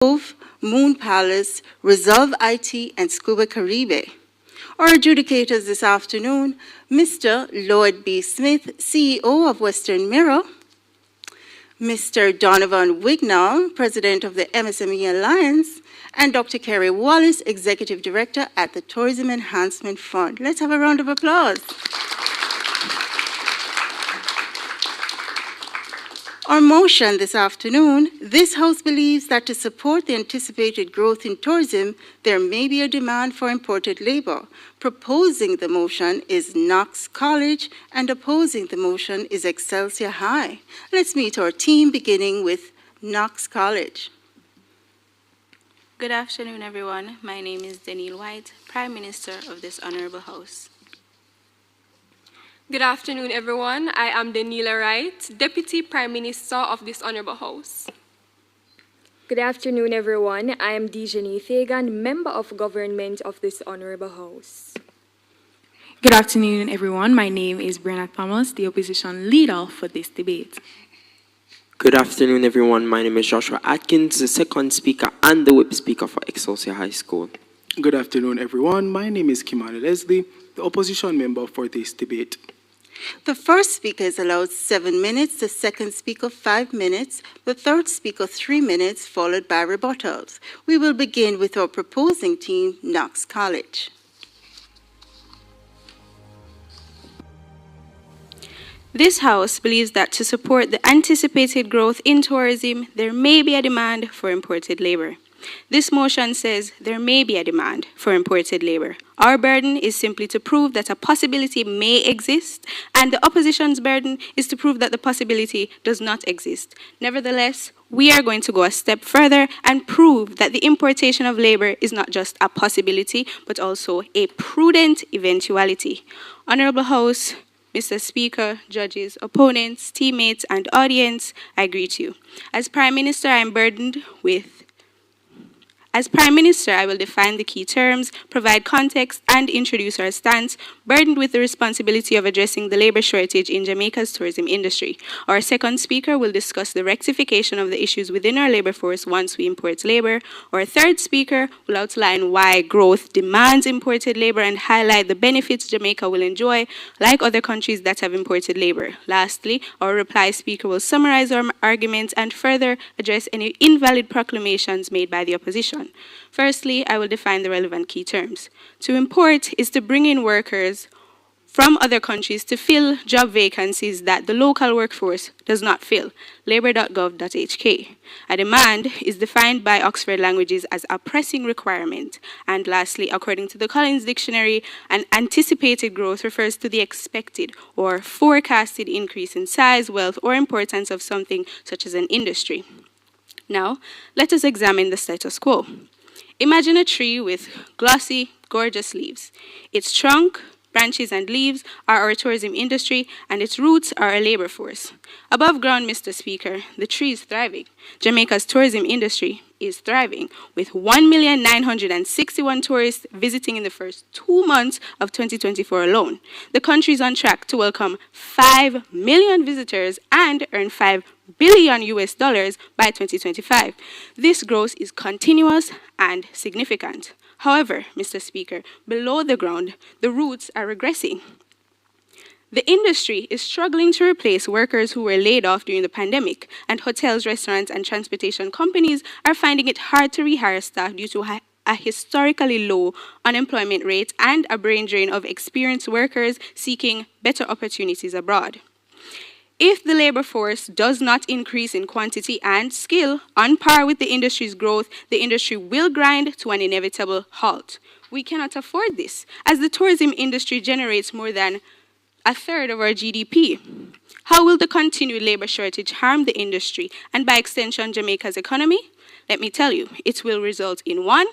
Cove, Moon Palace, Resolve IT, and Scuba Caribe. Our adjudicators this afternoon, Mr. Lloyd B. Smith, CEO of Western Mirror, Mr. Donovan Wignall, President of the MSME Alliance, and Dr. Kerry Wallace, Executive Director at the Tourism Enhancement Fund. Let's have a round of applause. Our motion this afternoon, this House believes that to support the anticipated growth in tourism, there may be a demand for imported labor. Proposing the motion is Knox College, and opposing the motion is Excelsior High. Let's meet our team, beginning with Knox College. Good afternoon, everyone. My name is Danielle White, Prime Minister of this Honorable House. Good afternoon, everyone. I am Daniela Wright, Deputy Prime Minister of this Honorable House. Good afternoon, everyone. I am Dejani Thagan, Member of Government of this Honorable House. Good afternoon, everyone. My name is Brenna Thomas, the opposition leader for this debate. Good afternoon, everyone. My name is Joshua Atkins, the second speaker and the whip speaker for Excelsior High School. Good afternoon, everyone. My name is Kimani Leslie, the opposition member for this debate. The first speaker is allowed 7 minutes, the second speaker 5 minutes, the third speaker 3 minutes, followed by rebuttals. We will begin with our proposing team, Knox College. This House believes that to support the anticipated growth in tourism, there may be a demand for imported labor. This motion says there may be a demand for imported labor. Our burden is simply to prove that a possibility may exist, and the opposition's burden is to prove that the possibility does not exist. Nevertheless, we are going to go a step further and prove that the importation of labor is not just a possibility, but also a prudent eventuality. Honorable House, Mr. Speaker, judges, opponents, teammates, and audience, I greet you. As Prime Minister, I am burdened with As Prime Minister, I will define the key terms, provide context, and introduce our stance, burdened with the responsibility of addressing the labor shortage in Jamaica's tourism industry. Our second speaker will discuss the rectification of the issues within our labor force once we import labor. Our third speaker will outline why growth demands imported labor and highlight the benefits Jamaica will enjoy, like other countries that have imported labor. Lastly, our reply speaker will summarize our arguments and further address any invalid proclamations made by the opposition. Firstly, I will define the relevant key terms. To import is to bring in workers from other countries to fill job vacancies that the local workforce does not fill. Labour.gov.hk. A demand is defined by Oxford Languages as a pressing requirement. And lastly, according to the Collins Dictionary, an anticipated growth refers to the expected or forecasted increase in size, wealth, or importance of something such as an industry. Now, let us examine the status quo. Imagine a tree with glossy, gorgeous leaves. Its trunk, branches, and leaves are our tourism industry, and its roots are our labor force. Above ground, Mr. Speaker, the tree is thriving. Jamaica's tourism industry is thriving, with 1,961,000 tourists visiting in the first 2 months of 2024 alone. The country is on track to welcome 5 million visitors and earn $5 billion by 2025. This growth is continuous and significant. However, Mr. Speaker, below the ground, the roots are regressing. The industry is struggling to replace workers who were laid off during the pandemic, and hotels, restaurants, and transportation companies are finding it hard to rehire staff due to a historically low unemployment rate and a brain drain of experienced workers seeking better opportunities abroad. If the labor force does not increase in quantity and skill on par with the industry's growth, the industry will grind to an inevitable halt. We cannot afford this, as the tourism industry generates more than a third of our GDP. How will the continued labor shortage harm the industry and, by extension, Jamaica's economy? Let me tell you, it will result in 1,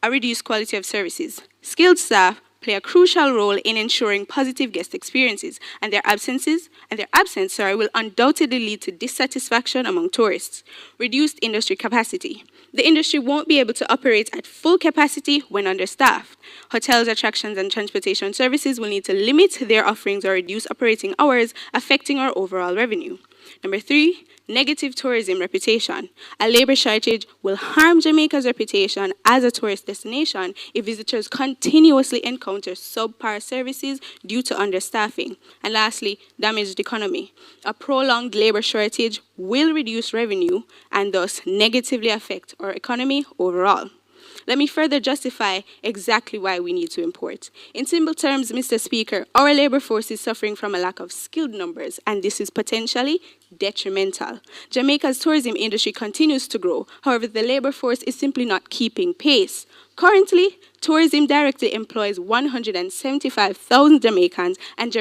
a reduced quality of services. Skilled staff play a crucial role in ensuring positive guest experiences, and their absence will undoubtedly lead to dissatisfaction among tourists. Reduced industry capacity. The industry won't be able to operate at full capacity when understaffed. Hotels, attractions, and transportation services will need to limit their offerings or reduce operating hours, affecting our overall revenue. Number 3, negative tourism reputation. A labor shortage will harm Jamaica's reputation as a tourist destination if visitors continuously encounter subpar services due to understaffing. And lastly, damaged economy. A prolonged labor shortage will reduce revenue and thus negatively affect our economy overall. Let me further justify exactly why we need to import. In simple terms, Mr. Speaker, our labor force is suffering from a lack of skilled numbers, and this is potentially detrimental. Jamaica's tourism industry continues to grow. However, the labor force is simply not keeping pace. Currently, tourism directly employs 175,000 Jamaicans and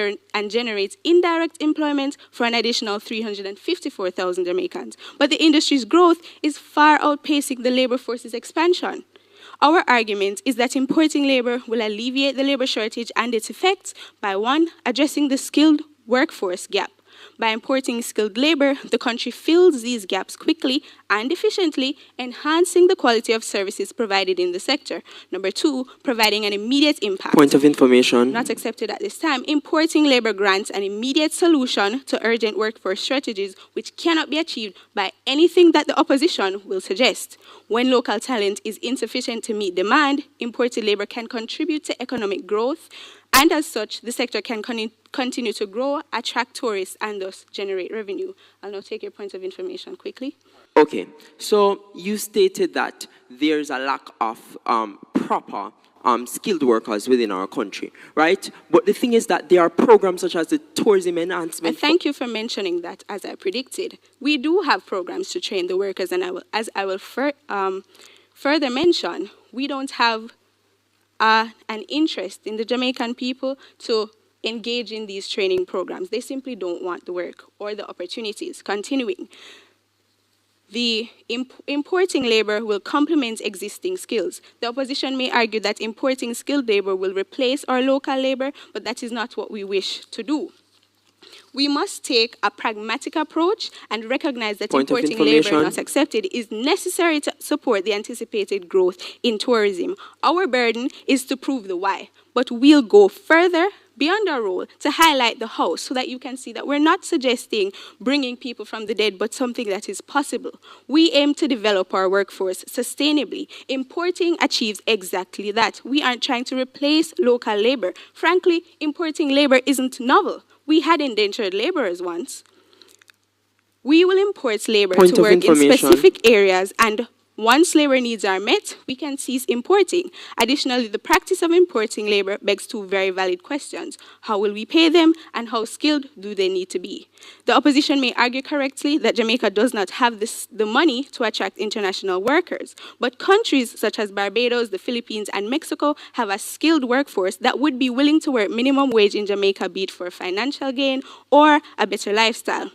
generates indirect employment for an additional 354,000 Jamaicans. But the industry's growth is far outpacing the labor force's expansion. Our argument is that importing labor will alleviate the labor shortage and its effects by 1, addressing the skilled workforce gap. By importing skilled labor, the country fills these gaps quickly and efficiently, enhancing the quality of services provided in the sector. Number 2, providing an immediate impact. Point of information. Not accepted at this time. Importing labor grants an immediate solution to urgent workforce shortages, which cannot be achieved by anything that the opposition will suggest. When local talent is insufficient to meet demand, imported labor can contribute to economic growth, and as such, the sector can continue to grow, attract tourists, and thus generate revenue. I'll now take your points of information quickly. Okay, so you stated that there's a lack of proper skilled workers within our country, right? But the thing is that there are programs such as the tourism enhancement. Thank you for mentioning that, as I predicted. We do have programs to train the workers, and as I will further mention, we don't have an interest in the Jamaican people to engage in these training programs. They simply don't want the work or the opportunities. Continuing, the importing labor will complement existing skills. The opposition may argue that importing skilled labor will replace our local labor, but that is not what we wish to do. We must take a pragmatic approach and recognize that importing labor not accepted is necessary to support the anticipated growth in tourism. Our burden is to prove the why, but we'll go further beyond our role to highlight the how so that you can see that we're not suggesting bringing people from the dead, but something that is possible. We aim to develop our workforce sustainably. Importing achieves exactly that. We aren't trying to replace local labor. Frankly, importing labor isn't novel. We had indentured laborers once. We will import labor to work in specific areas, and once labor needs are met, we can cease importing. Additionally, the practice of importing labor begs two very valid questions. How will we pay them, and how skilled do they need to be? The opposition may argue correctly that Jamaica does not have the money to attract international workers, but countries such as Barbados, the Philippines, and Mexico have a skilled workforce that would be willing to work minimum wage in Jamaica, be it for financial gain or a better lifestyle.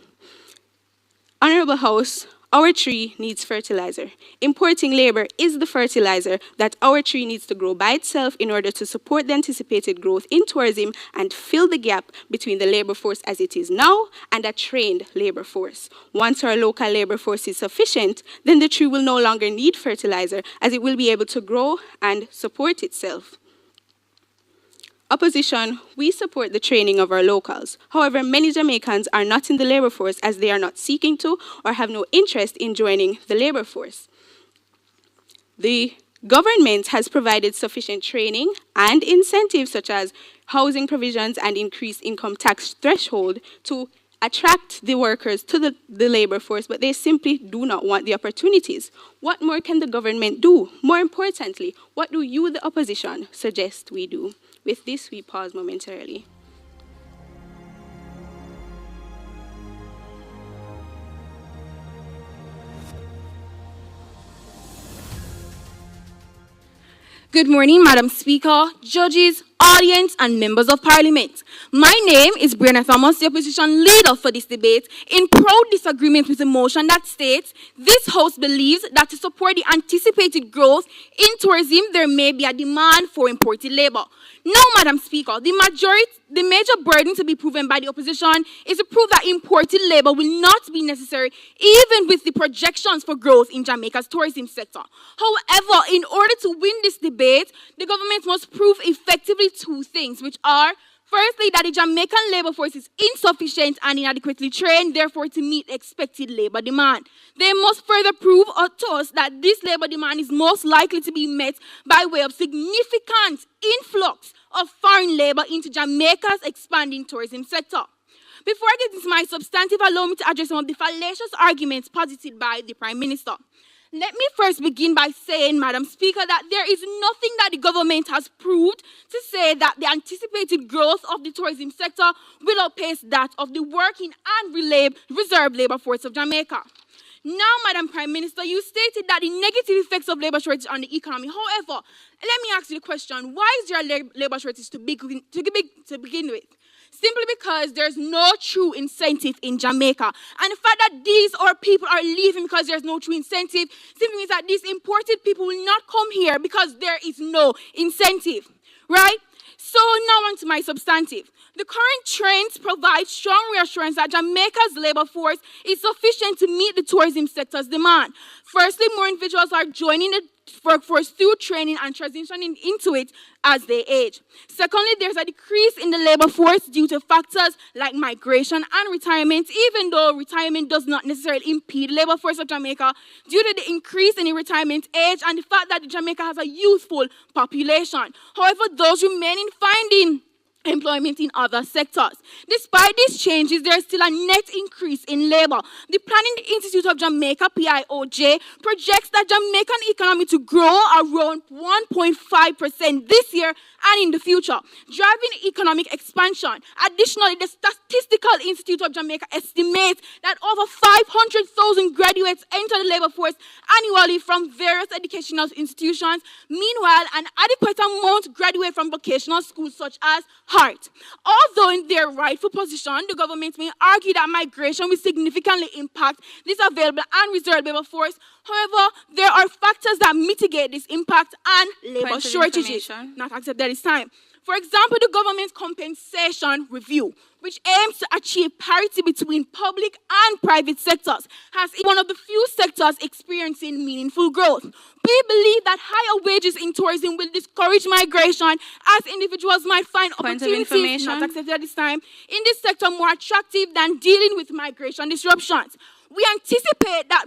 Honorable House, our tree needs fertilizer. Importing labor is the fertilizer that our tree needs to grow by itself in order to support the anticipated growth in tourism and fill the gap between the labor force as it is now and a trained labor force. Once our local labor force is sufficient, then the tree will no longer need fertilizer, as it will be able to grow and support itself. Opposition, we support the training of our locals. However, many Jamaicans are not in the labor force as they are not seeking to or have no interest in joining the labor force. The government has provided sufficient training and incentives such as housing provisions and increased income tax threshold to attract the workers to the labor force, but they simply do not want the opportunities. What more can the government do? More importantly, what do you, the opposition, suggest we do? With this, we pause momentarily. Good morning, Madam Speaker, judges, audience, and members of Parliament. My name is Brianna Thomas, the opposition leader for this debate, in proud disagreement with the motion that states this House believes that to support the anticipated growth in tourism, there may be a demand for imported labor. Now, Madam Speaker, the major burden to be proven by the opposition is to prove that imported labor will not be necessary, even with the projections for growth in Jamaica's tourism sector. However, in order to win this debate, the government must prove effectively two things, which are, Firstly, that the Jamaican labor force is insufficient and inadequately trained, therefore, to meet expected labor demand. They must further prove to us that this labor demand is most likely to be met by way of significant influx of foreign labor into Jamaica's expanding tourism sector. Before I get into my substantive, allow me to address some of the fallacious arguments posited by the Prime Minister. Let me first begin by saying, Madam Speaker, that there is nothing that the government has proved to say that the anticipated growth of the tourism sector will outpace that of the working and reserve labor force of Jamaica. Now, Madam Prime Minister, you stated that the negative effects of labor shortage on the economy. However, let me ask you the question, why is there a labor shortage to begin with? Simply because there's no true incentive in Jamaica. And the fact that these people are leaving because there's no true incentive simply means that these imported people will not come here because there is no incentive, right? So now on to my substantive. The current trends provide strong reassurance that Jamaica's labor force is sufficient to meet the tourism sector's demand. Firstly, more individuals are joining the workforce through training and transitioning into it as they age. Secondly, there's a decrease in the labor force due to factors like migration and retirement, even though retirement does not necessarily impede the labor force of Jamaica due to the increase in the retirement age and the fact that Jamaica has a youthful population. However, those remaining finding employment in other sectors. Despite these changes, there is still a net increase in labor. The Planning Institute of Jamaica, PIOJ, projects that Jamaican economy to grow around 1.5% this year and in the future, driving economic expansion. Additionally, the Statistical Institute of Jamaica estimates that over 500,000 graduates enter the labor force annually from various educational institutions. Meanwhile, an adequate amount graduate from vocational schools such as Hart. Although in their rightful position, the government may argue that migration will significantly impact this available and reserved labor force. However, there are factors that mitigate this impact and labor shortages not accepted at this time. For example, the government's compensation review, which aims to achieve parity between public and private sectors, has one of the few sectors experiencing meaningful growth. We believe that higher wages in tourism will discourage migration, as individuals might find opportunities not accepted at this time in this sector more attractive than dealing with migration disruptions. We anticipate that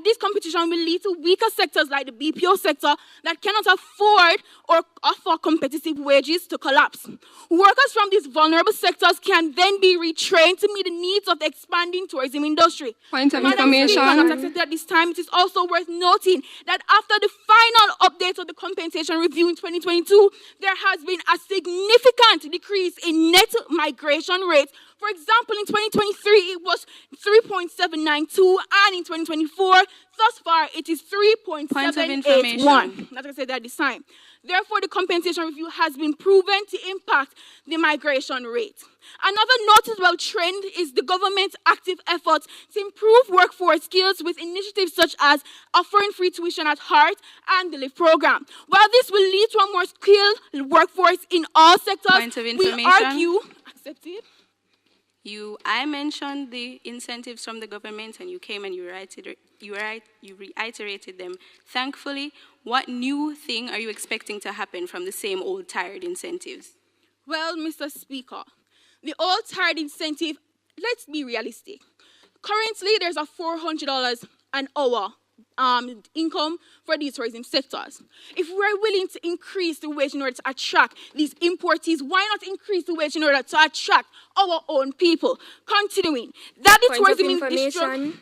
this competition will lead to weaker sectors like the BPO sector that cannot afford or offer competitive wages to collapse. Workers from these vulnerable sectors can then be retrained to meet the needs of the expanding tourism industry. Point of information. At this time, it is also worth noting that after the final update of the compensation review in 2022, there has been a significant decrease in net migration rates. For example, in 2023, it was 3.792, and in 2024, thus far, it is 3.781. Like I said at this time. Therefore, the compensation review has been proven to impact the migration rate. Another noticeable trend is the government's active efforts to improve workforce skills with initiatives such as offering free tuition at Heart and the LIFT program. While this will lead to a more skilled workforce in all sectors, we argue... Accepted? I mentioned the incentives from the government, and you came and you reiterated them. Thankfully, what new thing are you expecting to happen from the same old tired incentives? Well, Mr. Speaker, the old tired incentive, let's be realistic. Currently, there's a $400 an hour income for these tourism sectors. If we're willing to increase the wage in order to attract these importees, why not increase the wage in order to attract our own people? Continuing, that the tourism industry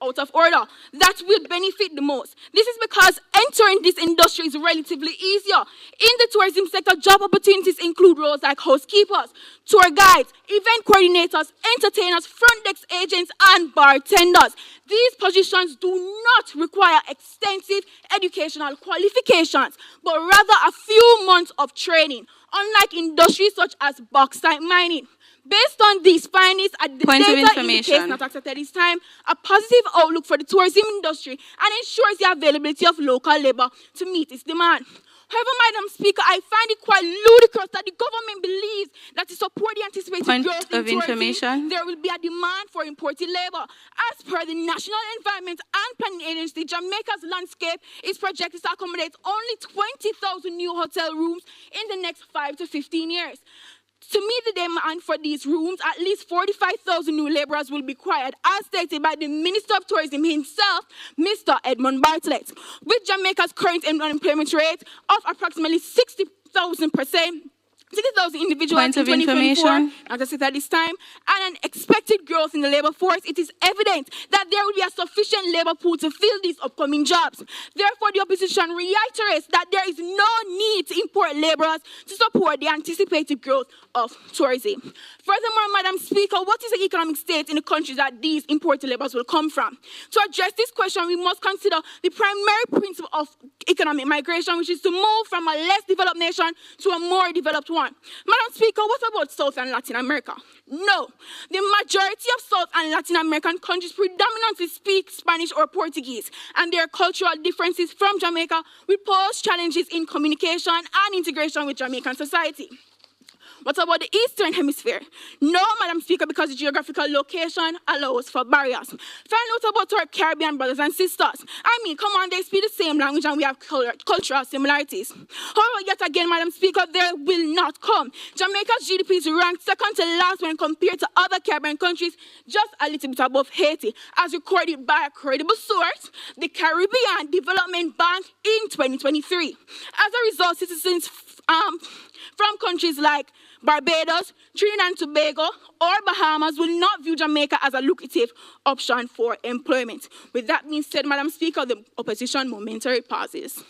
out of order, that will benefit the most. This is because entering this industry is relatively easier. In the tourism sector, job opportunities include roles like housekeepers, tour guides, event coordinators, entertainers, front desk agents, and bartenders. These positions do not require extensive educational qualifications, but rather a few months of training, unlike industries such as bauxite mining. Based on these findings, the Point of data information. indicates not accepted this time a positive outlook for the tourism industry and ensures the availability of local labor to meet its demand. However, Madam Speaker, I find it quite ludicrous that the government believes that to support the anticipated Point growth in of tourism, information. there will be a demand for imported labor. As per the National Environment and Planning Agency, Jamaica's landscape is projected to accommodate only 20,000 new hotel rooms in the next 5 to 15 years. To meet the demand for these rooms, at least 45,000 new laborers will be required, as stated by the Minister of Tourism himself, Mr. Edmund Bartlett. With Jamaica's current unemployment rate of approximately 60,000 individuals Point in of 2024, information. as I said at this time, and an expected growth in the labor force, it is evident that there will be a sufficient labor pool to fill these upcoming jobs. Therefore, the opposition reiterates that there is no need to import laborers to support the anticipated growth of tourism. Furthermore, Madam Speaker, what is the economic state in the countries that these imported laborers will come from? To address this question, we must consider the primary principle of economic migration, which is to move from a less developed nation to a more developed one. Madam Speaker, what about South and Latin America? No. The majority of South and Latin American countries predominantly speak Spanish or Portuguese, and their cultural differences from Jamaica will pose challenges in communication and integration with Jamaican society. What about the Eastern Hemisphere? No, Madam Speaker, because the geographical location allows for barriers. Find out about our Caribbean brothers and sisters. I mean, come on, they speak the same language and we have cultural similarities. However, yet again, Madam Speaker, there will not come. Jamaica's GDP is ranked second to last when compared to other Caribbean countries, just a little bit above Haiti, as recorded by a credible source, the Caribbean Development Bank in 2023. As a result, citizens from countries like Barbados, Trinidad and Tobago, or Bahamas will not view Jamaica as a lucrative option for employment. With that being said, Madam Speaker, the opposition momentarily pauses.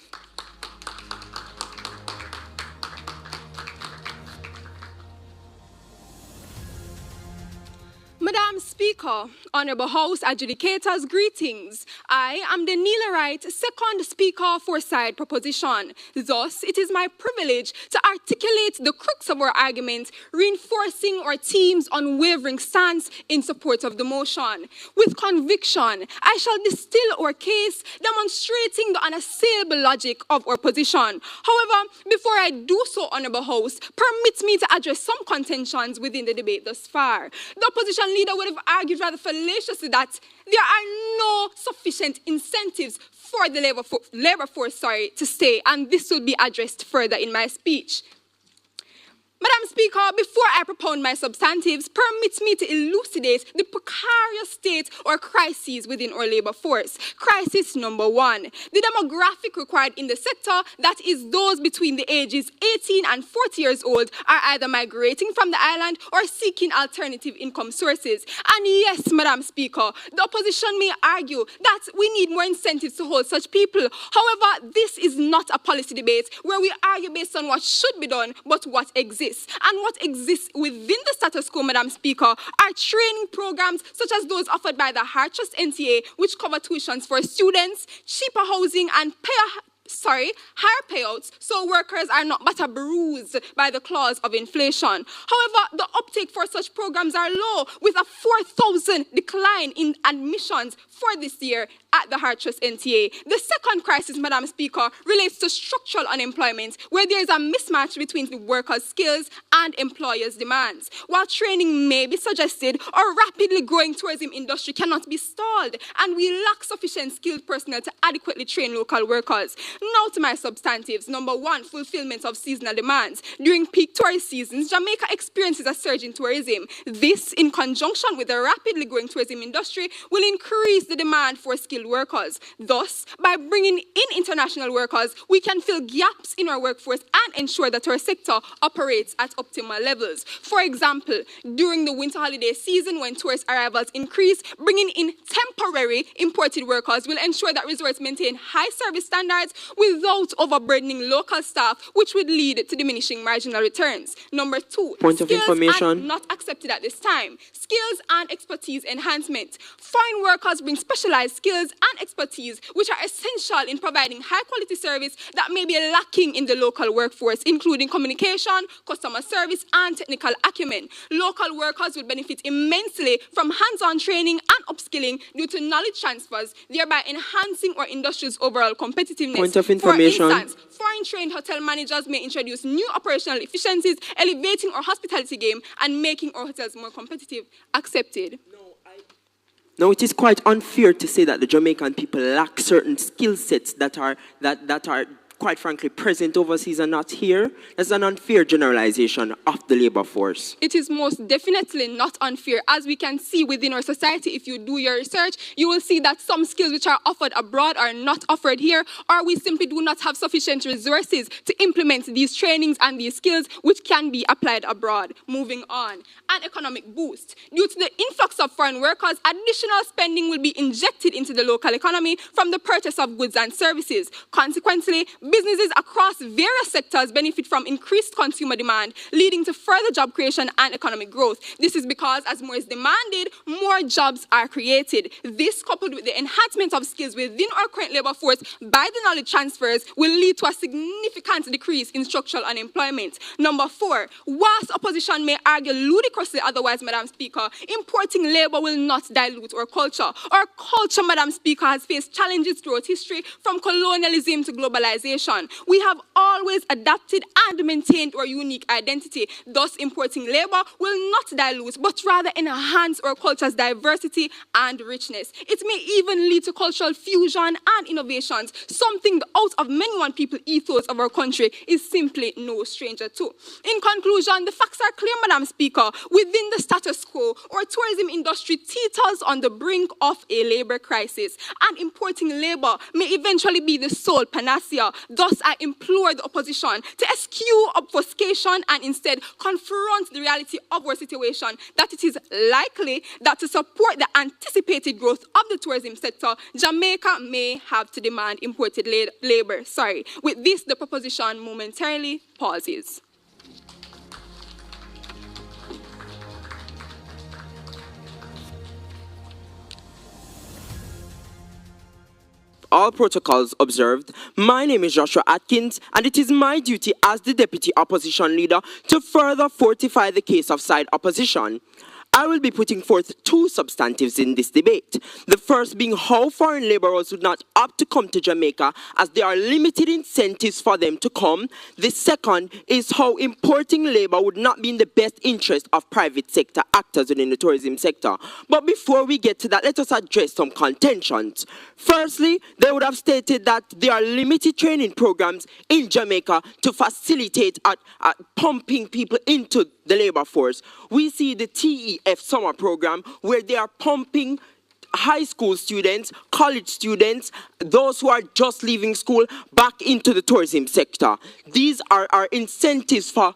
Madam Speaker, Honorable House Adjudicators, greetings. I am Daniela Wright, second Speaker for side proposition. Thus, it is my privilege to articulate the crux of our argument, reinforcing our team's unwavering stance in support of the motion. With conviction, I shall distill our case, demonstrating the unassailable logic of our position. However, before I do so, Honorable House, permit me to address some contentions within the debate thus far. The opposition leader would have argued rather fallaciously that there are no sufficient incentives for the labor force to stay, and this will be addressed further in my speech. Madam Speaker, before I propound my substantives, permit me to elucidate the precarious state or crises within our labor force. Crisis number one, the demographic required in the sector, that is those between the ages 18 and 40 years old, are either migrating from the island or seeking alternative income sources. And yes, Madam Speaker, the opposition may argue that we need more incentives to hold such people. However, this is not a policy debate where we argue based on what should be done, but what exists. And what exists within the status quo, Madam Speaker, are training programs such as those offered by the Heart Trust NTA, which cover tuitions for students, cheaper housing, and higher payouts, so workers are not but bruised by the claws of inflation. However, the uptake for such programs are low, with a 4,000 decline in admissions for this year at the Heart Trust NTA. The second crisis, Madam Speaker, relates to structural unemployment, where there is a mismatch between the workers' skills and employers' demands. While training may be suggested, our rapidly growing tourism industry cannot be stalled, and we lack sufficient skilled personnel to adequately train local workers. Now to my substantives. Number one, fulfillment of seasonal demands. During peak tourist seasons, Jamaica experiences a surge in tourism. This, in conjunction with the rapidly growing tourism industry, will increase the demand for skilled workers. Thus, by bringing in international workers, we can fill gaps in our workforce and ensure that our sector operates at optimal levels. For example, during the winter holiday season, when tourist arrivals increase, bringing in temporary imported workers will ensure that resorts maintain high service standards without overburdening local staff, which would lead to diminishing marginal returns. Number two, point of information. Are not accepted at this time. Skills and expertise enhancement. Foreign workers bring specialized skills and expertise which are essential in providing high-quality service that may be lacking in the local workforce, including communication, customer service, and technical acumen. Local workers will benefit immensely from hands-on training and upskilling due to knowledge transfers, thereby enhancing our industry's overall competitiveness. Point of information. For instance, foreign-trained hotel managers may introduce new operational efficiencies, elevating our hospitality game and making our hotels more competitive. Accepted. Now, it is quite unfair to say that the Jamaican people lack certain skill sets that are quite frankly present overseas and not here. That's an unfair generalization of the labor force. It is most definitely not unfair. As we can see within our society, if you do your research, you will see that some skills which are offered abroad are not offered here, or we simply do not have sufficient resources to implement these trainings and these skills which can be applied abroad. Moving on. An economic boost. Due to the influx of foreign workers, additional spending will be injected into the local economy from the purchase of goods and services. Consequently, businesses across various sectors benefit from increased consumer demand, leading to further job creation and economic growth. This is because as more is demanded, more jobs are created. This, coupled with the enhancement of skills within our current labor force by the knowledge transfers, will lead to a significant decrease in structural unemployment. Number 4, whilst opposition may argue ludicrously otherwise, Madam Speaker, importing labor will not dilute our culture. Our culture, Madam Speaker, has faced challenges throughout history, from colonialism to globalization. We have always adapted and maintained our unique identity. Thus, importing labor will not dilute, but rather enhance our culture's diversity and richness. It may even lead to cultural fusion and innovations, something the out of many one people ethos of our country is simply no stranger to. In conclusion, the facts are clear, Madam Speaker. Within the status quo, our tourism industry teeters on the brink of a labor crisis, and importing labor may eventually be the sole panacea. Thus, I implore the opposition to eschew obfuscation and instead confront the reality of our situation, that it is likely that to support the anticipated growth of the tourism sector, Jamaica may have to demand imported labor. With this, the proposition momentarily pauses. All protocols observed. My name is Joshua Atkins, and it is my duty as the Deputy Opposition Leader to further fortify the case of side opposition. I will be putting forth 2 substantives in this debate. The first being how foreign laborers would not opt to come to Jamaica as there are limited incentives for them to come. The second is how importing labor would not be in the best interest of private sector actors within the tourism sector. But before we get to that, let us address some contentions. Firstly, they would have stated that there are limited training programs in Jamaica to facilitate pumping people into the labor force. We see the TEF summer program where they are pumping high school students, college students, those who are just leaving school back into the tourism sector. These are incentives for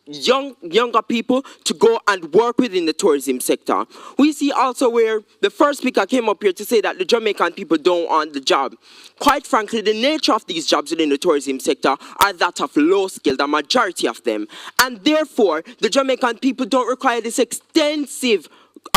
younger people to go and work within the tourism sector. We see also where the first speaker came up here to say that the Jamaican people don't want the job. Quite frankly, the nature of these jobs within the tourism sector are that of low skill, the majority of them. And therefore, the Jamaican people don't require this extensive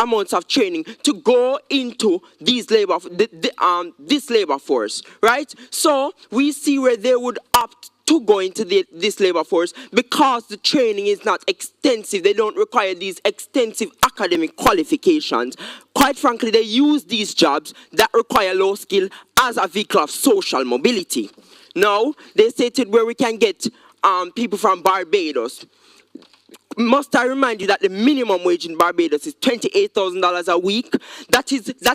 amounts of training to go into these this labor force, right? So we see where they would opt to go into this labor force because the training is not extensive. They don't require these extensive academic qualifications. Quite frankly, they use these jobs that require low skill as a vehicle of social mobility. Now, they stated where we can get people from Barbados. Must I remind you that the minimum wage in Barbados is $28,000 a week? That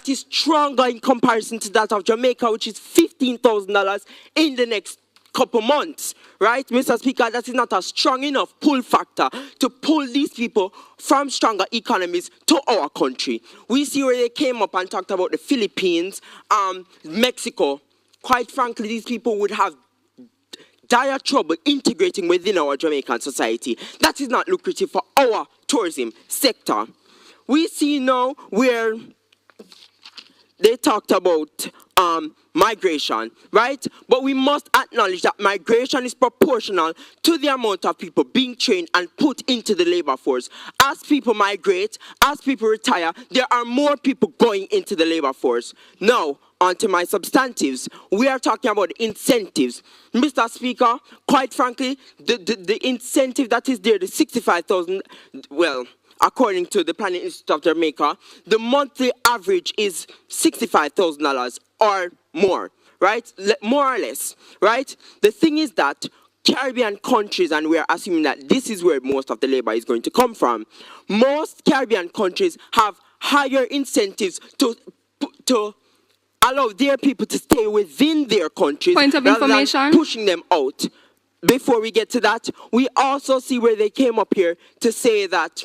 is stronger in comparison to that of Jamaica, which is $15,000 in the next couple months, right? Mr. Speaker, that is not a strong enough pull factor to pull these people from stronger economies to our country. We see where they came up and talked about the Philippines, Mexico. Quite frankly, these people would have dire trouble integrating within our Jamaican society. That is not lucrative for our tourism sector. We see now where they talked about migration, right? But we must acknowledge that migration is proportional to the amount of people being trained and put into the labor force. As people migrate, as people retire, there are more people going into the labor force. Now, onto my substantives. We are talking about incentives. Mr. Speaker, quite frankly, the incentive that is there, the 65,000, well, according to the Planning Institute of Jamaica, the monthly average is $65,000 or more, right? More or less, right? The thing is that Caribbean countries, and we're assuming that this is where most of the labor is going to come from, most Caribbean countries have higher incentives to allow their people to stay within their countries Point of rather than information. pushing them out. Before we get to that, we also see where they came up here to say that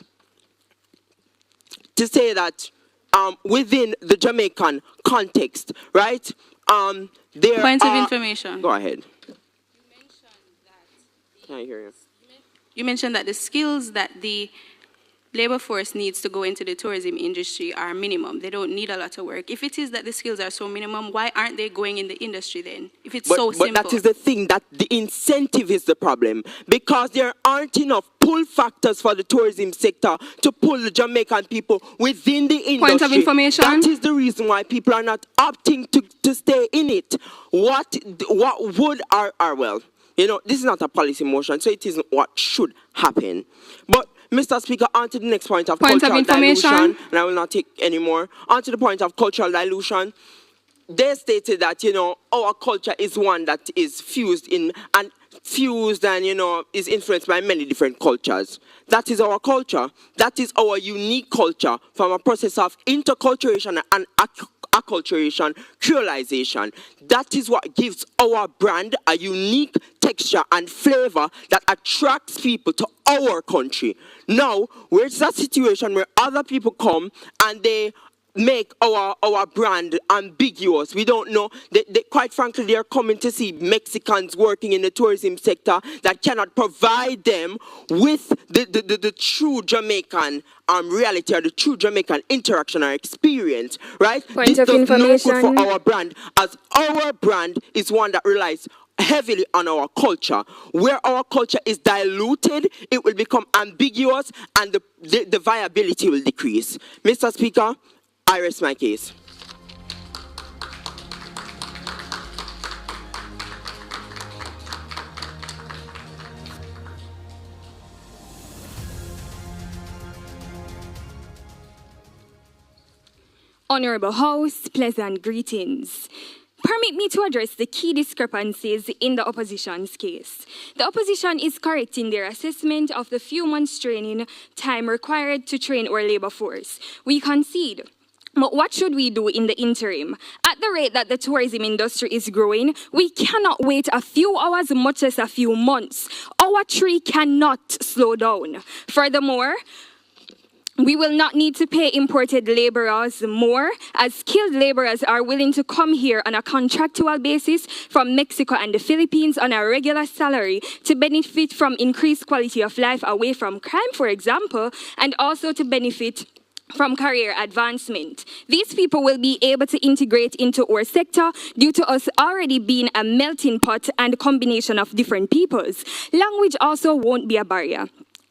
within the Jamaican context, right? There Point of are- information. Go ahead. Can I hear you? You mentioned that the skills that the labor force needs to go into the tourism industry are minimum. They don't need a lot of work. If it is that the skills are so minimum, why aren't they going in the industry then? If it's so simple. But that is the thing, that the incentive is the problem. Because there aren't enough pull factors for the tourism sector to pull the Jamaican people within the industry. Point of information. That is the reason why people are not opting to stay in it. What would well, you know, this is not a policy motion, so it isn't what should happen. But Mr. Speaker, on to the next point of cultural dilution, and I will not take any more. On to the point of cultural dilution, they stated that, you know, our culture is one that is fused and, you know, is influenced by many different cultures. That is our culture. That is our unique culture from a process of interculturation and acculturation, creolization. That is what gives our brand a unique texture and flavor that attracts people to our country. Now, where's a situation where other people come and they make our brand ambiguous. We don't know. Quite frankly, they're coming to see Mexicans working in the tourism sector that cannot provide them with the true Jamaican reality or the true Jamaican interaction or experience, right? Point this of does information. no good for our brand, as our brand is one that relies heavily on our culture. Where our culture is diluted, it will become ambiguous and the viability will decrease. Mr. Speaker, I rest my case. Honorable House, pleasant greetings. Permit me to address the key discrepancies in the opposition's case. The opposition is correct in their assessment of the few months training time required to train our labor force. We concede. But what should we do in the interim? At the rate that the tourism industry is growing, we cannot wait a few hours, much less a few months. Our tree cannot slow down. Furthermore, we will not need to pay imported laborers more, as skilled laborers are willing to come here on a contractual basis from Mexico and the Philippines on a regular salary to benefit from increased quality of life away from crime, for example, and also to benefit from career advancement. These people will be able to integrate into our sector due to us already being a melting pot and combination of different peoples. Language also won't be a barrier,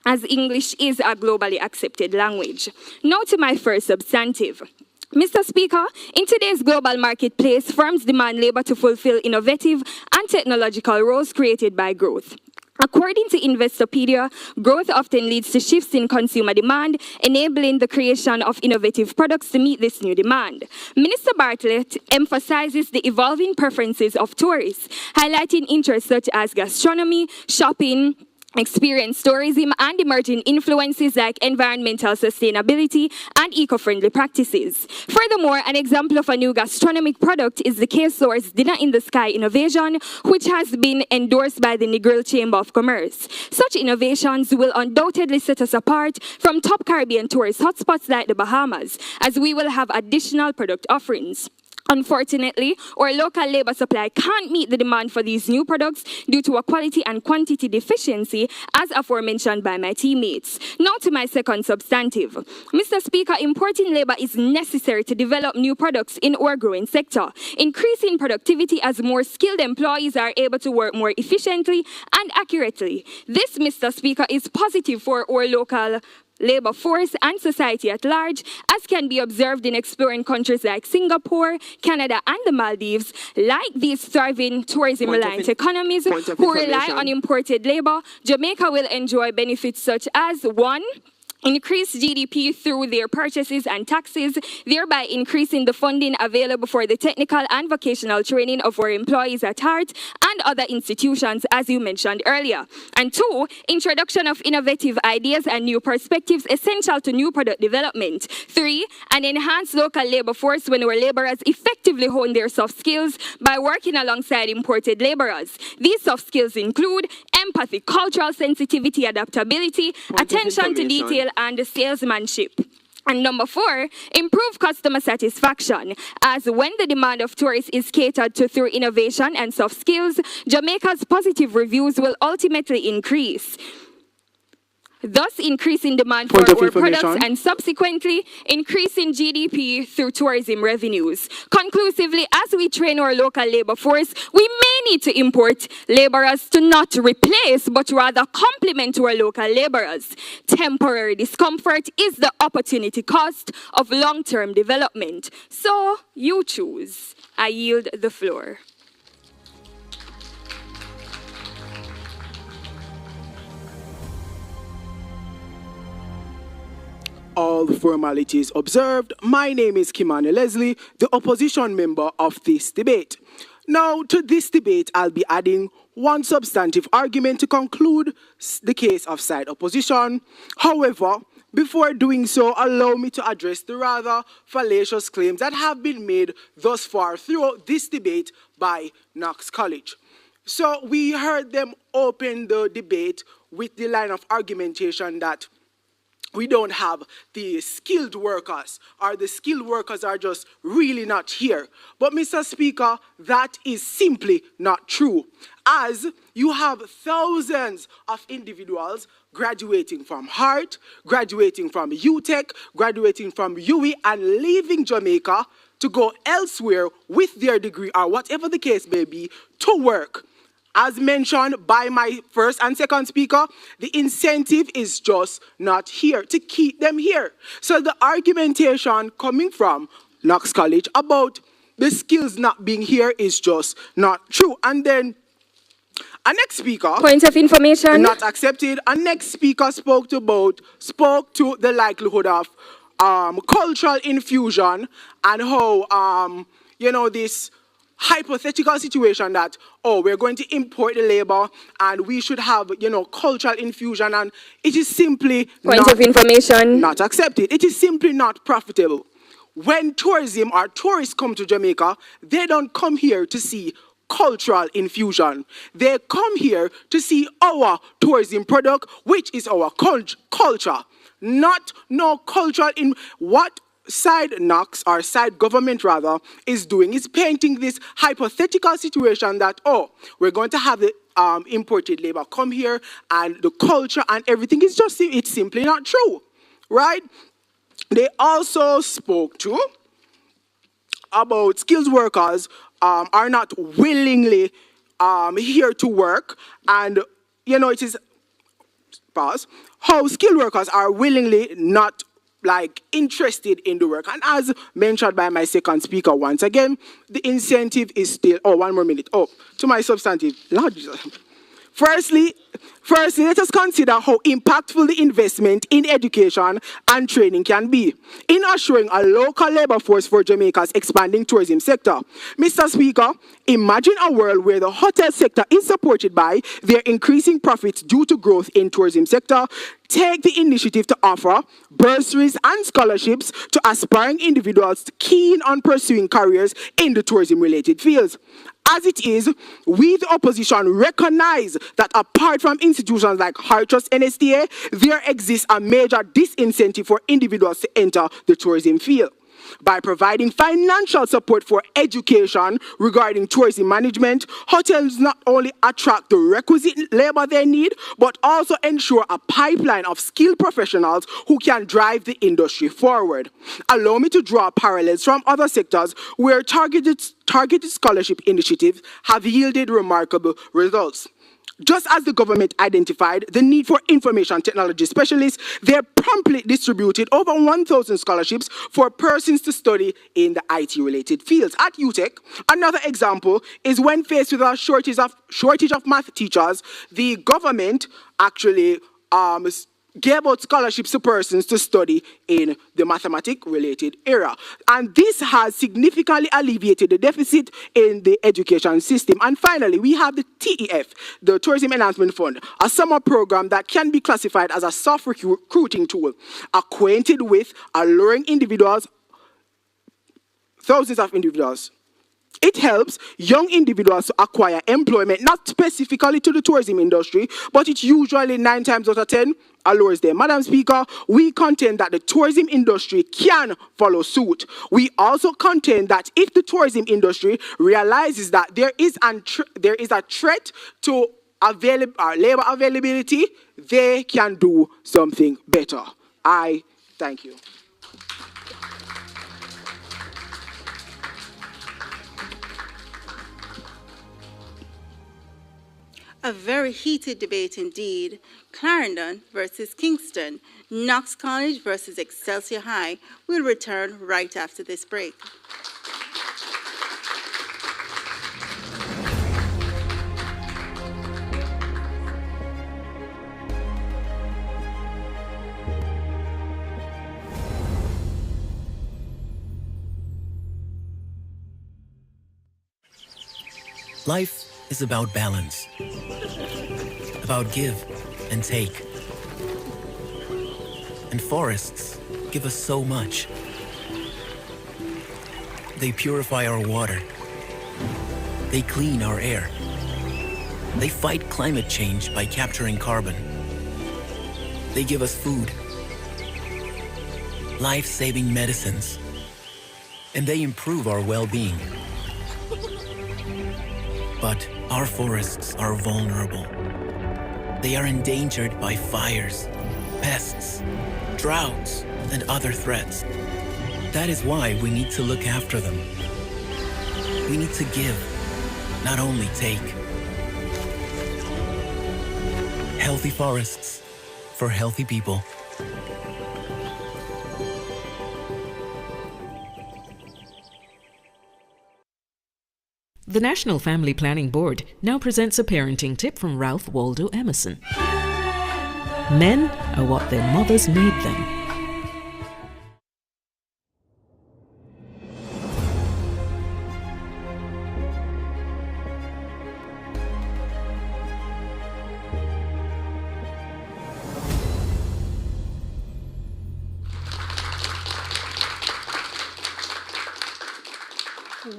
as English is a globally accepted language. Now to my first substantive. Mr. Speaker, in today's global marketplace, firms demand labor to fulfill innovative and technological roles created by growth. According to Investopedia, growth often leads to shifts in consumer demand, enabling the creation of innovative products to meet this new demand. Minister Bartlett emphasizes the evolving preferences of tourists, highlighting interests such as gastronomy, shopping, experience tourism, and emerging influences like environmental sustainability and eco-friendly practices. Furthermore, an example of a new gastronomic product is the K-Source Dinner in the Sky innovation, which has been endorsed by the Negril Chamber of Commerce. Such innovations will undoubtedly set us apart from top Caribbean tourist hotspots like the Bahamas, as we will have additional product offerings. Unfortunately, our local labor supply can't meet the demand for these new products due to a quality and quantity deficiency, as aforementioned by my teammates. Now to my second substantive. Mr. Speaker, importing labor is necessary to develop new products in our growing sector, increasing productivity as more skilled employees are able to work more efficiently and accurately. This, Mr. Speaker, is positive for our local labor force and society at large, as can be observed in exploring countries like Singapore, Canada, and the Maldives. Like these thriving tourism-reliant economies who rely on imported labor, Jamaica will enjoy benefits such as 1. Increase GDP through their purchases and taxes, thereby increasing the funding available for the technical and vocational training of our employees at heart and other institutions, as you mentioned earlier. And 2, introduction of innovative ideas and new perspectives essential to new product development. 3, an enhanced local labor force when our laborers effectively hone their soft skills by working alongside imported laborers. These soft skills include empathy, cultural sensitivity, adaptability, attention to detail, and salesmanship. And number 4, improve customer satisfaction, as when the demand of tourists is catered to through innovation and soft skills, Jamaica's positive reviews will ultimately increase, thus increasing demand for our products and subsequently increasing GDP through tourism revenues. Conclusively, as we train our local labor force, we may need to import laborers to not replace, but rather complement our local laborers. Temporary discomfort is the opportunity cost of long-term development. So, you choose. I yield the floor. All formalities observed, my name is Kimani Leslie, the opposition member of this debate. Now, to this debate, I'll be adding one substantive argument to conclude the case of side opposition. However, before doing so, allow me to address the rather fallacious claims that have been made thus far throughout this debate by Knox College. So we heard them open the debate with the line of argumentation that we don't have the skilled workers, or the skilled workers are just really not here. But Mr. Speaker, that is simply not true, as you have thousands of individuals graduating from Hart, graduating from UTech, graduating from UWI, and leaving Jamaica to go elsewhere with their degree, or whatever the case may be, to work. As mentioned by my first and second speaker, the incentive is just not here to keep them here. So the argumentation coming from Knox College about the skills not being here is just not true. And then a next speaker, point of information, not accepted. A next speaker spoke to the likelihood of cultural infusion and how this hypothetical situation that, oh, we're going to import the labor and we should have, cultural infusion, and it is simply not accepted. It is simply not profitable. When tourism or tourists come to Jamaica, they don't come here to see cultural infusion. They come here to see our tourism product, which is our culture, not no cultural in what side Knox, or side government rather, is doing is painting this hypothetical situation that, oh, we're going to have the imported labor come here and the culture and everything is just, it's simply not true, right? They also spoke to about skilled workers are not willingly here to work, and it is how skilled workers are willingly not interested in the work. And as mentioned by my second speaker once again, the incentive is still, one more minute. To my substantive. Lord Jesus. Firstly, let us consider how impactful the investment in education and training can be in assuring a local labor force for Jamaica's expanding tourism sector. Mr. Speaker, imagine a world where the hotel sector is supported by their increasing profits due to growth in tourism sector. Take the initiative to offer bursaries and scholarships to aspiring individuals keen on pursuing careers in the tourism-related fields. As it is, we, the opposition, recognize that apart from institutions like High Trust NSTA, there exists a major disincentive for individuals to enter the tourism field. By providing financial support for education regarding tourism management, hotels not only attract the requisite labor they need, but also ensure a pipeline of skilled professionals who can drive the industry forward. Allow me to draw parallels from other sectors where targeted scholarship initiatives have yielded remarkable results. Just as the government identified the need for information technology specialists, they promptly distributed over 1,000 scholarships for persons to study in the IT-related fields. At UTech, another example is when faced with a shortage of math teachers, the government actually gave out scholarships to persons to study in the mathematics-related area. And this has significantly alleviated the deficit in the education system. And finally, we have the TEF, the Tourism Enhancement Fund, a summer program that can be classified as a soft recruiting tool, acquainted with alluring individuals, thousands of individuals. It helps young individuals to acquire employment, not specifically to the tourism industry, but it usually 9 times out of 10 allures them. Madam Speaker, we contend that the tourism industry can follow suit. We also contend that if the tourism industry realizes that there is a threat to labor availability, they can do something better. I thank you. A very heated debate indeed. Clarendon versus Kingston, Knox College versus Excelsior High. We'll return right after this break. Life is about balance, about give and take. And forests give us so much. They purify our water. They clean our air. They fight climate change by capturing carbon. They give us food, life-saving medicines, and they improve our well-being. But our forests are vulnerable. They are endangered by fires, pests, droughts, and other threats. That is why we need to look after them. We need to give, not only take. Healthy forests for healthy people. The National Family Planning Board now presents a parenting tip from Ralph Waldo Emerson. Men are what their mothers made them.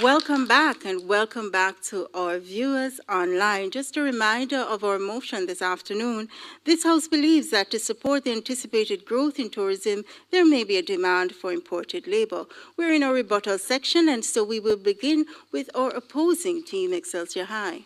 Welcome back, and welcome back to our viewers online. Just a reminder of our motion this afternoon. This House believes that to support the anticipated growth in tourism, there may be a demand for imported labor. We're in our rebuttal section, and so we will begin with our opposing team, Excelsior High.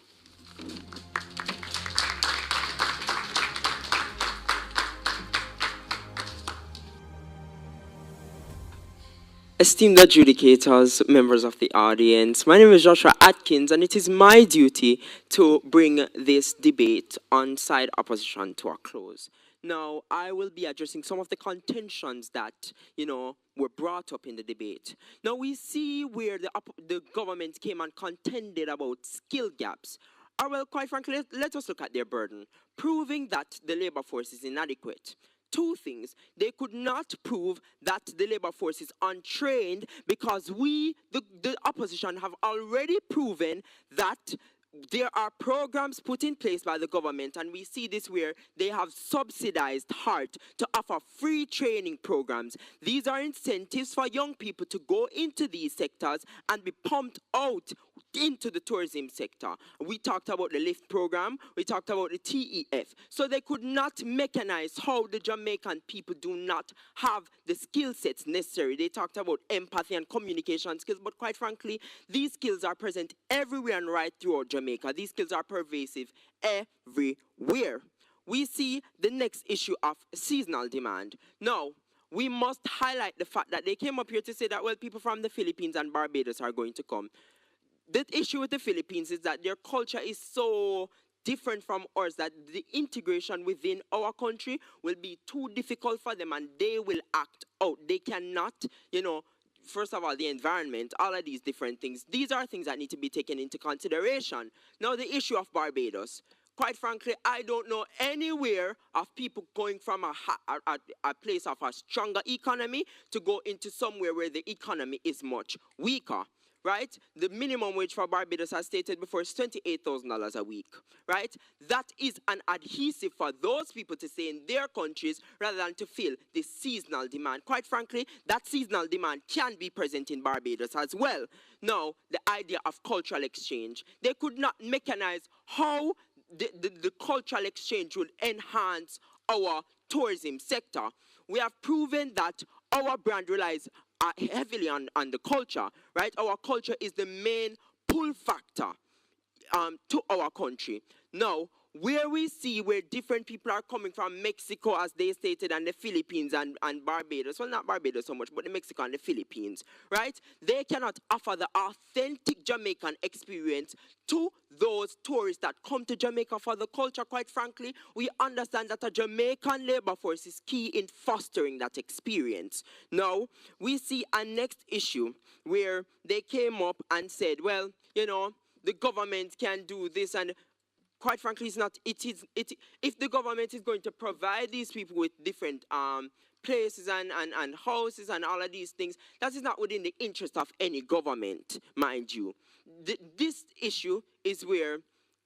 Esteemed adjudicators, members of the audience, my name is Joshua Atkins, and it is my duty to bring this debate on side opposition to a close. Now, I will be addressing some of the contentions that, were brought up in the debate. Now, we see where the government came and contended about skill gaps. Or, well, quite frankly, let us look at their burden, proving that the labor force is inadequate. Two things. They could not prove that the labor force is untrained because we, the opposition, have already proven that there are programs put in place by the government, and we see this where they have subsidized HART to offer free training programs. These are incentives for young people to go into these sectors and be pumped out into the tourism sector. We talked about the LIFT program, we talked about the TEF. So they could not mechanize how the Jamaican people do not have the skill sets necessary. They talked about empathy and communication skills, but quite frankly, these skills are present everywhere and right throughout Jamaica. These skills are pervasive everywhere. We see the next issue of seasonal demand. Now, we must highlight the fact that they came up here to say that, well, people from the Philippines and Barbados are going to come. The issue with the Philippines is that their culture is so different from ours that the integration within our country will be too difficult for them and they will act out. They cannot, first of all, the environment, all of these different things. These are things that need to be taken into consideration. Now, the issue of Barbados. Quite frankly, I don't know anywhere of people going from a place of a stronger economy to go into somewhere where the economy is much weaker, right? The minimum wage for Barbados, as stated before, is $28,000 a week, right? That is an adhesive for those people to stay in their countries rather than to fill the seasonal demand. Quite frankly, that seasonal demand can be present in Barbados as well. Now, the idea of cultural exchange. They could not mechanize how the cultural exchange would enhance our tourism sector. We have proven that our brand relies heavily on the culture, right? Our culture is the main pull factor to our country. Now, where we see where different people are coming from, Mexico, as they stated, and the Philippines and Barbados, well, not Barbados so much, but the Mexico and the Philippines, right? They cannot offer the authentic Jamaican experience to those tourists that come to Jamaica for the culture. Quite frankly, we understand that a Jamaican labor force is key in fostering that experience. Now, we see a next issue where they came up and said, well, the government can do this, and quite frankly, it's not. If the government is going to provide these people with different places and houses and all of these things, that is not within the interest of any government, mind you. This issue is where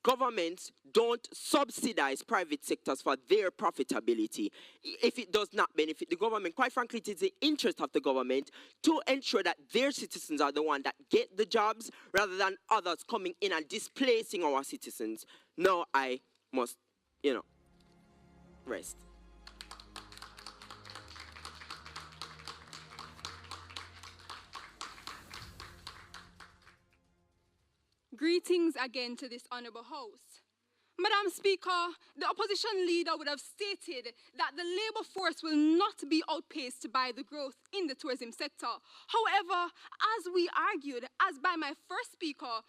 governments don't subsidize private sectors for their profitability if it does not benefit the government. Quite frankly, it is the interest of the government to ensure that their citizens are the ones that get the jobs rather than others coming in and displacing our citizens. Now I must, rest. Greetings again to this honorable house. Madam Speaker, the opposition leader would have stated that the labor force will not be outpaced by the growth in the tourism sector. However, as we argued, as by my first speaker,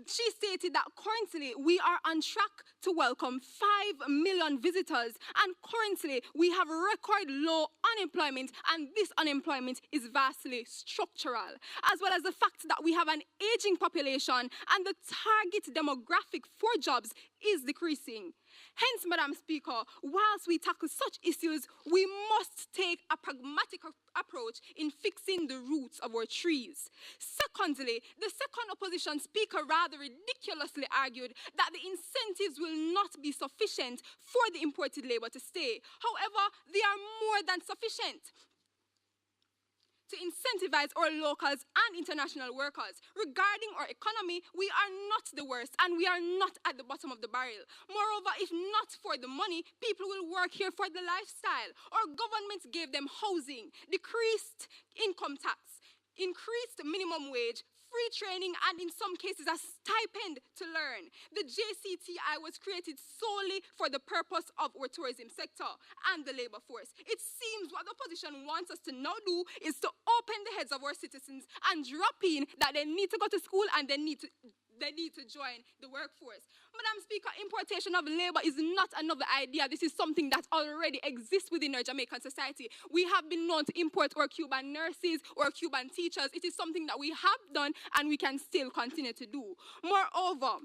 she stated that currently we are on track to welcome 5 million visitors, and currently we have record low unemployment, and this unemployment is vastly structural, as well as the fact that we have an aging population and the target demographic for jobs is decreasing. Hence, Madam Speaker, whilst we tackle such issues, we must take a pragmatic approach in fixing the roots of our trees. Secondly, the second opposition speaker rather ridiculously argued that the incentives will not be sufficient for the imported labor to stay. However, they are more than sufficient to incentivize our locals and international workers. Regarding our economy, we are not the worst and we are not at the bottom of the barrel. Moreover, if not for the money, people will work here for the lifestyle. Our governments gave them housing, decreased income tax, increased minimum wage, free training, and in some cases a stipend to learn. The JCTI was created solely for the purpose of our tourism sector and the labor force. It seems what the opposition wants us to now do is to open the heads of our citizens and drop in that they need to go to school and they need to join the workforce. Madam Speaker, importation of labor is not another idea. This is something that already exists within our Jamaican society. We have been known to import our Cuban nurses or Cuban teachers. It is something that we have done and we can still continue to do. Moreover,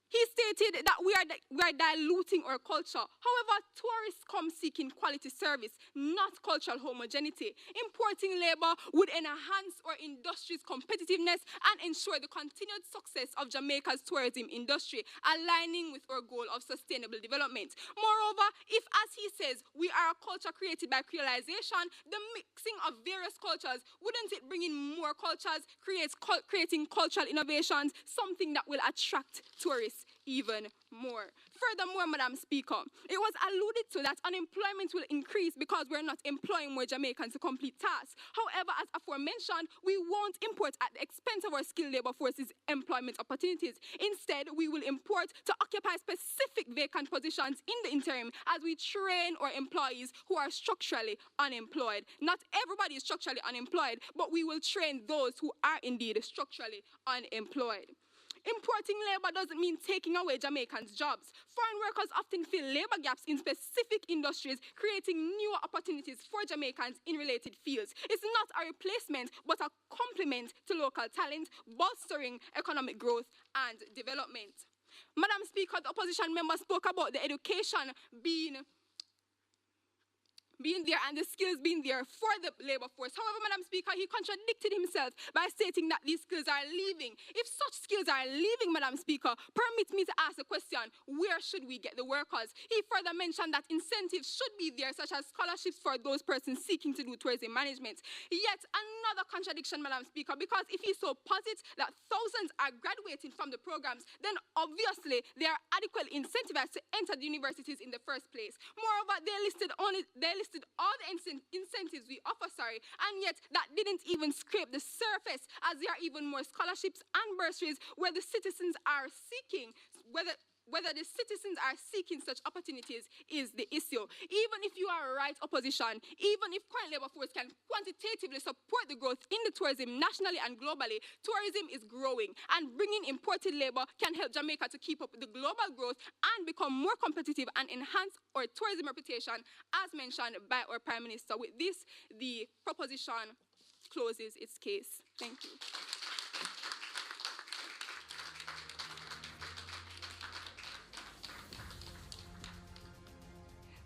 He stated that we are diluting our culture. However, tourists come seeking quality service, not cultural homogeneity. Importing labor would enhance our industry's competitiveness and ensure the continued success of Jamaica's tourism industry, aligning with our goal of sustainable development. Moreover, if, as he says, we are a culture created by creolization, the mixing of various cultures, wouldn't it bring in more cultures, creating cultural innovations, something that will attract tourists even more? Furthermore, Madam Speaker, it was alluded to that unemployment will increase because we're not employing more Jamaicans to complete tasks. However, as aforementioned, we won't import at the expense of our skilled labor force's employment opportunities. Instead, we will import to occupy specific vacant positions in the interim as we train our employees who are structurally unemployed. Not everybody is structurally unemployed, but we will train those who are indeed structurally unemployed. Importing labor doesn't mean taking away Jamaicans' jobs. Foreign workers often fill labor gaps in specific industries, creating new opportunities for Jamaicans in related fields. It's not a replacement, but a complement to local talent, bolstering economic growth and development. Madam Speaker, the opposition member spoke about the education being there and the skills being there for the labor force. However, Madam Speaker, he contradicted himself by stating that these skills are leaving. If such skills are leaving, Madam Speaker, permit me to ask the question, where should we get the workers? He further mentioned that incentives should be there, such as scholarships for those persons seeking to do tourism management. Yet another contradiction, Madam Speaker, because if he so posits that thousands are graduating from the programs, then obviously they are adequately incentivized to enter the universities in the first place. Moreover, they listed all the incentives we offer, and yet that didn't even scrape the surface, as there are even more scholarships and bursaries where the citizens are seeking, whether the citizens are seeking such opportunities is the issue. Even if you are right opposition, even if current labor force can quantitatively support the growth in the tourism nationally and globally, tourism is growing, and bringing imported labor can help Jamaica to keep up with the global growth and become more competitive and enhance our tourism reputation, as mentioned by our Prime Minister. With this, the proposition closes its case. Thank you.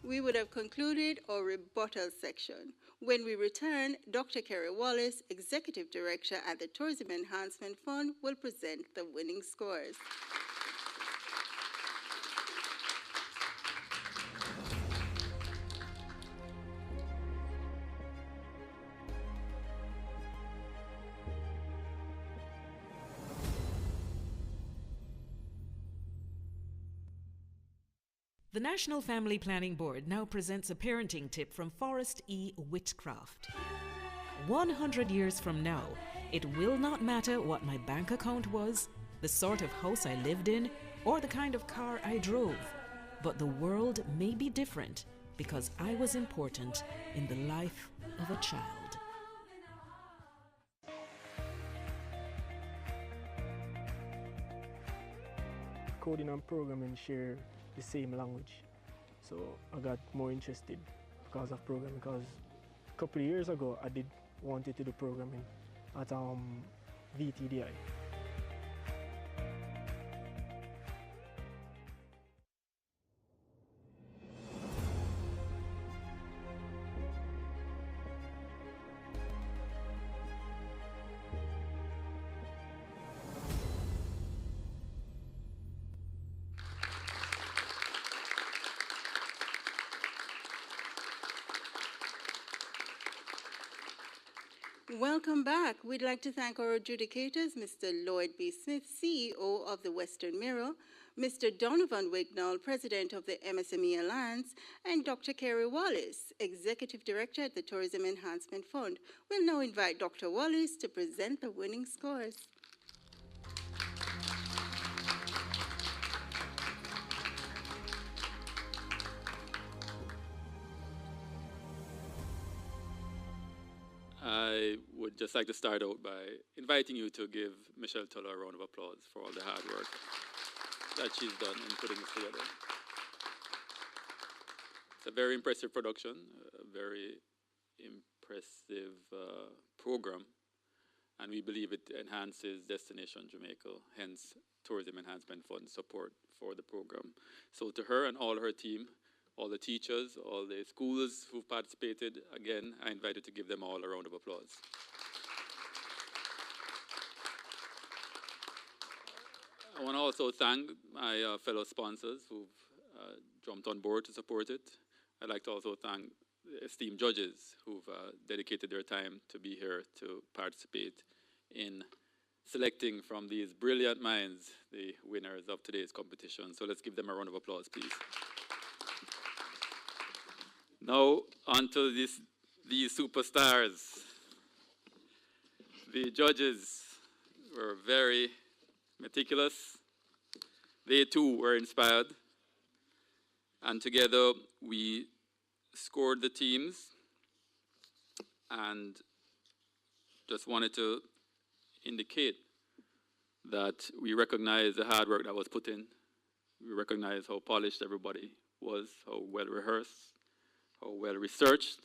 We would have concluded our rebuttal section. When we return, Dr. Kerry Wallace, Executive Director at the Tourism Enhancement Fund, will present the winning scores. The National Family Planning Board now presents a parenting tip from Forrest E. Whitcraft. 100 years from now, it will not matter what my bank account was, the sort of house I lived in, or the kind of car I drove, but the world may be different because I was important in the life of a child. Coding and programming share the same language, so I got more interested because of programming, because a couple of years ago I wanted to do programming at VTDI. Welcome back. We'd like to thank our adjudicators, Mr. Lloyd B. Smith, CEO of the Western Mirror, Mr. Donovan Wignall, President of the MSME Alliance, and Dr. Kerry Wallace, Executive Director at the Tourism Enhancement Fund. We'll now invite Dr. Wallace to present the winning scores. I would just like to start out by inviting you to give Michelle Tuller a round of applause for all the hard work that she's done in putting this together. It's a very impressive production, a very impressive program, and we believe it enhances Destination Jamaica, hence Tourism Enhancement Fund support for the program. So to her and all her team, all the teachers, all the schools who've participated, again, I invite you to give them all a round of applause. I want to also thank my fellow sponsors who've jumped on board to support it. I'd like to also thank the esteemed judges who've dedicated their time to be here to participate in selecting from these brilliant minds the winners of today's competition. So let's give them a round of applause, please. Now, on to these superstars. The judges were very meticulous. They too were inspired. And together we scored the teams, and just wanted to indicate that we recognize the hard work that was put in. We recognize how polished everybody was, how well rehearsed, how well researched,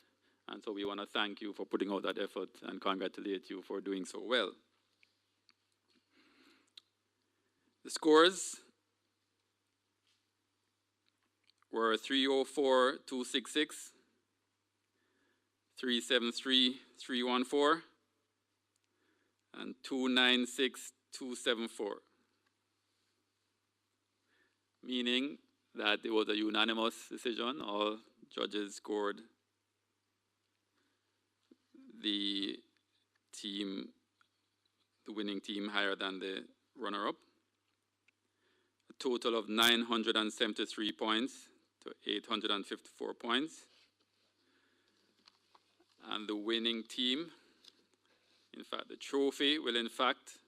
and so we want to thank you for putting out that effort and congratulate you for doing so well. The scores were 304,266, 373,314, and 296,274, meaning that it was a unanimous decision. All judges scored the winning team higher than the runner-up. A total of 973 points to 854 points. And the winning team, in fact, the trophy will in fact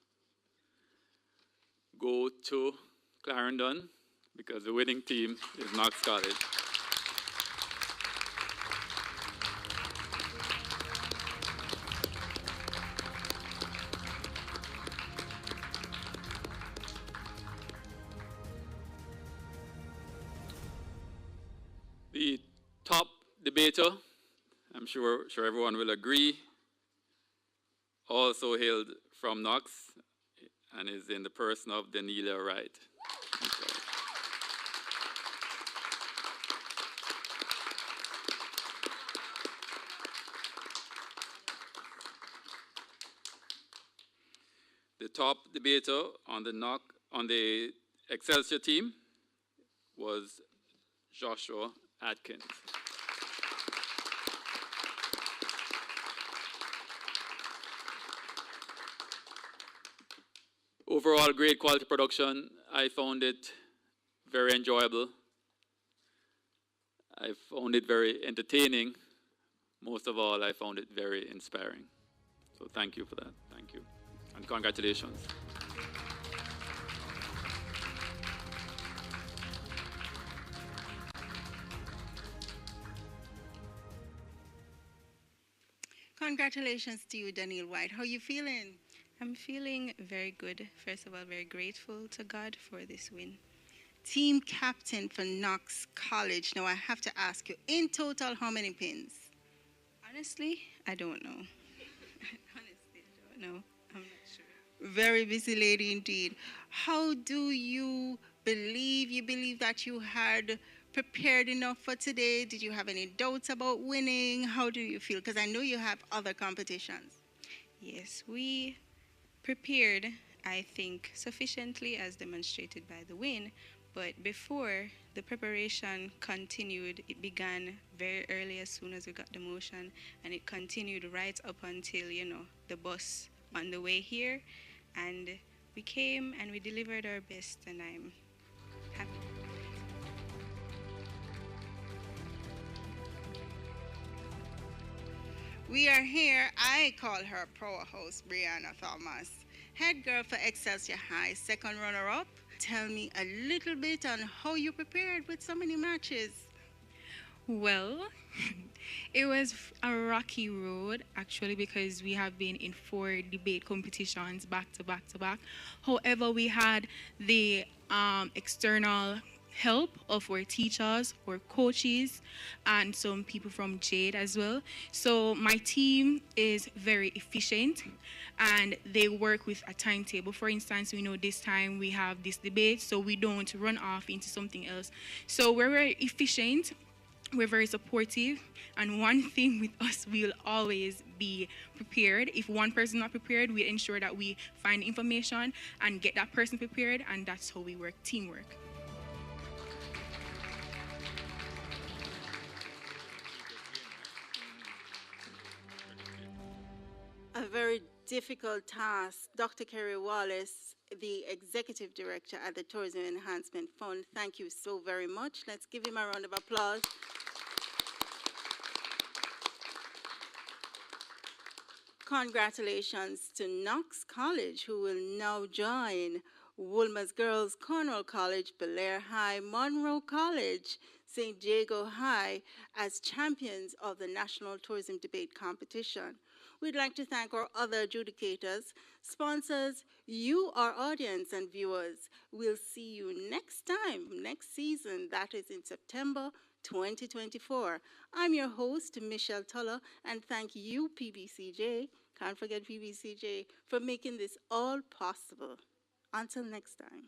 go to Clarendon, because the winning team is Knox College. The top debater, I'm sure everyone will agree, also hailed from Knox and is in the person of Daniela Wright. The top debater on the Excelsior team was Joshua Atkins. Overall, great quality production. I found it very enjoyable. I found it very entertaining. Most of all, I found it very inspiring. So thank you for that. Thank you. And congratulations. Congratulations to you, Daniel White. How are you feeling? I'm feeling very good. First of all, very grateful to God for this win. Team captain for Knox College. Now I have to ask you, in total, how many pins? Honestly, I don't know. Honestly, I don't know. I'm not sure. Very busy lady indeed. How do you believe that you had prepared enough for today? Did you have any doubts about winning? How do you feel? Because I know you have other competitions. Yes, we prepared, I think, sufficiently as demonstrated by the win. But before the preparation continued, it began very early as soon as we got the motion, and it continued right up until, the bus on the way here. And we came and we delivered our best, and I'm happy. We are here. I call her powerhouse Brianna Thomas, head girl for Excelsior High, second runner-up. Tell me a little bit on how you prepared with so many matches. Well, it was a rocky road, actually, because we have been in 4 debate competitions back to back to back. However, we had the external help of our teachers, our coaches, and some people from Jade as well. So my team is very efficient and they work with a timetable. For instance, we know this time we have this debate, so we don't run off into something else. So we're very efficient. We're very supportive, and one thing with us, we'll always be prepared. If one person is not prepared, we ensure that we find information and get that person prepared, and that's how we work, teamwork. A very difficult task. Dr. Kerry Wallace, the Executive Director at the Tourism Enhancement Fund, thank you so very much. Let's give him a round of applause. Congratulations to Knox College, who will now join Woolmer's Girls, Cornwall College, Belair High, Monroe College, St. Jago High as champions of the National Tourism Debate Competition. We'd like to thank our other adjudicators, sponsors, you, our audience and viewers. We'll see you next time, next season, that is in September 2024. I'm your host, Michelle Tuller, and thank you, PBCJ, can't forget PBCJ, for making this all possible. Until next time.